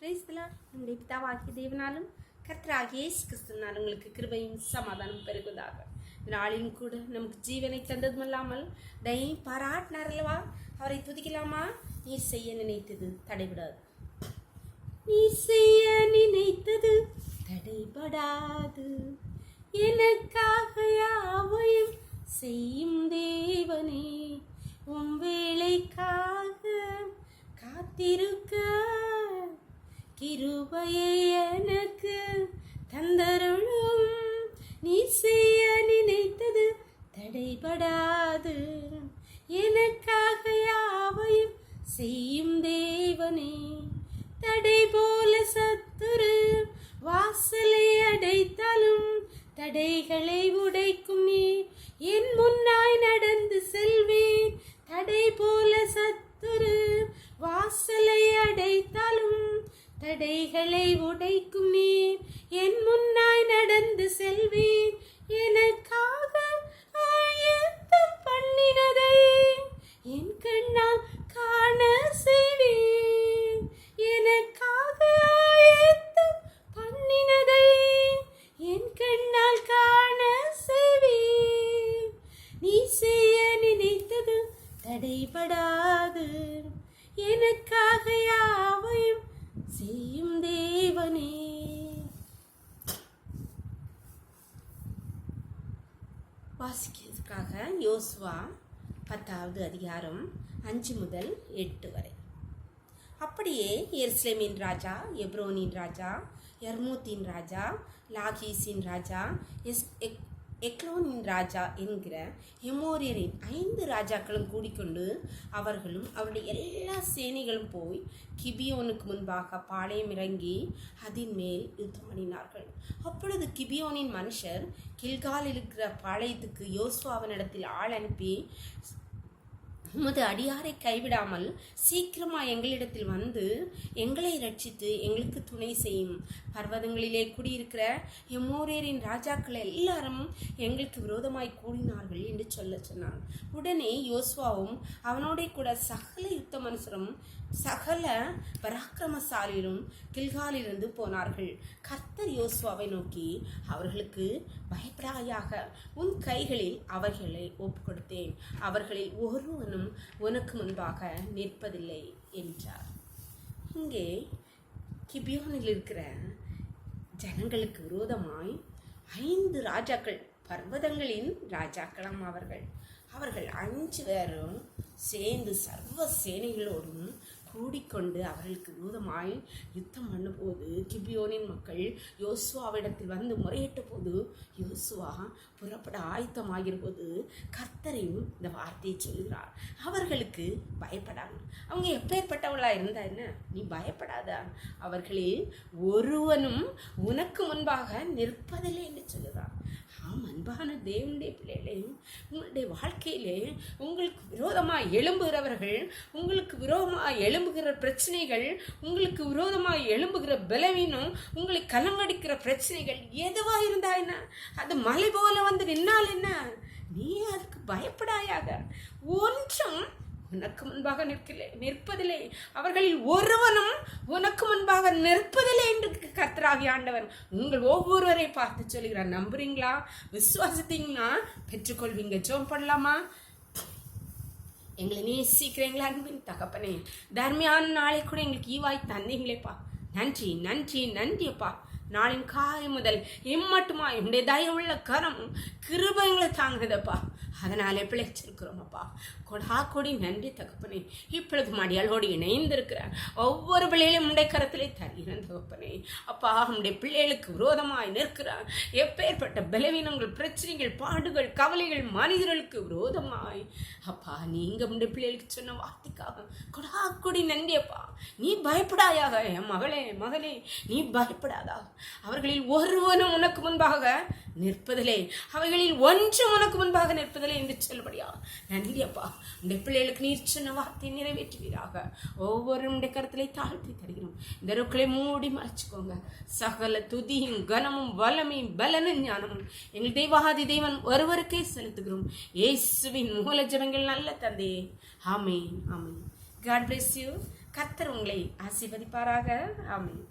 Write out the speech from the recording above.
நம்முடைய பிதாவாகிய தேவனாலும் கர்த்தராகிய இயேசு கிறிஸ்துவினால் உங்களுக்கு கிருபையும் சமாதானம் பெருகுவதாக. நாளிலும் கூட நமக்கு ஜீவனை தந்ததுமல்லாமல் பாராட்டினார் அல்லவா, அவரை துதிக்கலாமா? நீர் செய்ய நினைத்தது தடைபடாது, நீர் செய்ய நினைத்தது தடைபடாது, எனக்காக யாவையும் செய்யும் தேவனே, உம் வேளைக்காக காத்திருக்க கிருபையை எனக்கு தந்தருளும். நீ செய்ய நினைத்தது தடைபடாது, எனக்காக யாவையும் செய்யும் தேவனே. தடை போல சத்துரு வாசலை அடைத்தாலும் தடைகளை உடைக்கும் நீ என் முன்னாய் நடந்து செல்வேன். தடை போல சத்துரு வாசலை அடைத்தாலும் தடைகளை உடைக்கும் நீ என் முன்னாய் நடந்து செல்வேன். எனக்காக ஆயத்தம் பண்ணினதை என் கண்ணால் காண செய்வேன். எனக்காக ஆயத்தம் பண்ணினதை என் கண்ணால் காண செய்வேன். நீ செய்ய நினைத்தது தடைபடாது, எனக்காக யாவையும் செய்யும் தேவனே. வாசிக்கிறதுக்காக யோசுவா 10வது அதிகாரம் 5 முதல் 8 வரை. அப்படியே எருசலேமின் ராஜா, எப்ரோனின் ராஜா, யர்மூத்தின் ராஜா, லாகீசின் ராஜா, எக்லோனின் ராஜா என்கிற எமோரியரின் 5 ராஜாக்களும் கூடிக்கொண்டு அவர்களும் அவருடைய எல்லா சேனைகளும் போய் கிபியோனுக்கு முன்பாக பாளையம் இறங்கி அதன் மேல் யுத்தம் பண்ணினார்கள். அப்பொழுது கிபியோனின் மனுஷர் கில்காலில் இருக்கிற பாளையத்துக்கு யோசுவாவினிடத்தில் ஆள் அனுப்பி, உமது அடியாரை கைவிடாமல் சீக்கிரமாக எங்களிடத்தில் வந்து எங்களை ரட்சித்து எங்களுக்கு துணை செய்யும். பர்வதங்களிலே குடியிருக்கிற எமோரியரின் ராஜாக்கள் எல்லாரும் எங்களுக்கு விரோதமாய் கூடினார்கள் என்று சொன்னான். உடனே யோசுவாவும் அவனோட கூட சகல யுத்த மனுஷரும் சகல பராக்கிரமசாலிகளும் கில்காலிலிருந்து போனார்கள். கர்த்தர் யோசுவாவை நோக்கி, அவர்களுக்கு பயப்படாயாக, உன் கைகளில் அவர்களை ஒப்பு கொடுத்தேன், அவர்களில் ஒருவனும் உனக்கு முன்பாக நிற்பதில்லை என்றார். இங்கே கிபியோனில் இருக்கிற ஜனங்களுக்கு விரோதமாய் 5 ராஜாக்கள், பர்வதங்களின் ராஜாக்களாம் அவர்கள் 5 பேரும் சேர்ந்து சர்வ சேனைகளோடும் கூடிக்கொண்டு அவர்களுக்கு விரோதமாய் யுத்தம் பண்ணும்போது கிபியோனின் மக்கள் யோசுவாவிடத்தில் வந்து முறையிட்ட போது யோசுவா புறப்பட ஆயத்தமாகிற போது கர்த்தரையும் இந்த வார்த்தையை சொல்கிறார், அவர்களுக்கு பயப்படாம. அவங்க எப்பேற்பட்டவளா இருந்தா என்ன, நீ பயப்படாத, அவர்களில் ஒருவனும் உனக்கு முன்பாக நிற்பதில்லை என்று சொல்லுகிறார். அன்பான தேவனுடைய பிள்ளைகளே, உங்களுடைய வாழ்க்கையிலே உங்களுக்கு விரோதமாக எழும்புகிறவர்கள், உங்களுக்கு விரோதமாக எழும்புகிற பிரச்சனைகள், உங்களுக்கு விரோதமாக எழும்புகிற பலவீனம், உங்களை கலங்கடிக்கிற பிரச்சனைகள் எதுவாக இருந்தா என்ன, அது மலை போல வந்து நின்னால் என்ன, நீ அதுக்கு பயப்படாயாக. ஒன்றும் உனக்கு முன்பாக நிற்பதில்லை, அவர்களில் ஒருவனும் உனக்கு முன்பாக நிற்பதில்லை என்று கர்த்தராகிய ஆண்டவர் உங்கள் ஒவ்வொருவரை பார்த்து சொல்கிறார். நம்புறீங்களா? விசுவாசித்தீங்கன்னா பெற்றுக்கொள்வீங்க. ஜெபம் பண்ணலாமா? எங்களை நேசிக்கிறீங்களா அன்பின் தகப்பனே, தர்மியான நாளை கூட எங்களுக்கு ஈவாய் தந்தீங்களேப்பா, நன்றி நன்றி நன்றியப்பா. நாளின் காலை முதல் இம்மட்டுமா என்னுடைய தயவுள்ள கரம் கிருபைங்களை தாங்குதப்பா, அதனாலே பிழைச்சிருக்கிறோம் அப்பா. கொடி நன்றி தகப்பனே. இப்பொழுது மடியாளோடு இணைந்திருக்கிற ஒவ்வொரு பிள்ளைகளையும் உடைய கரத்திலே தருகிறேன் தகப்பனே. அப்பா, உடைய பிள்ளைகளுக்கு விரோதமாய் நிற்கிறார் எப்பேற்பட்ட பலவீனங்கள், பிரச்சனைகள், பாடுகள், கவலைகள், மனிதர்களுக்கு விரோதமாய் அப்பா நீங்க உடைய பிள்ளைகளுக்கு சொன்ன வார்த்தைக்காக கொடி நன்றி அப்பா. நீ பயப்படாயாக என் மகளே, நீ பயப்படாதா. அவர்களில் ஒருவனும் உனக்கு முன்பாக நிற்பதில்லை, அவைகளில் ஒன்றும் உனக்கு முன்பாக நிற்பதில்லை என்று சொல்லுபடியா நன்றி அப்பா. உடைய பிள்ளைகளுக்கு நீர் சொன்ன வார்த்தையை நிறைவேற்றுவீராக. ஒவ்வொருடைய கருத்திலே தாழ்த்தி தருகிறோம். இந்த ருக்களை மூடி மறைச்சுக்கோங்க. சகல துதியும் கனமும் வல்லமையும் பலனும் ஞானமும் எங்கள் தெய்வாதி தேவன் ஒருவருக்கே செலுத்துகிறோம். இயேசுவின் மூல ஜெபங்கள் நல்ல தந்தையே, ஆமென் ஆமென். God bless you. கர்த்தர் உங்களை ஆசீர்வதிப்பாராக. ஆமென்.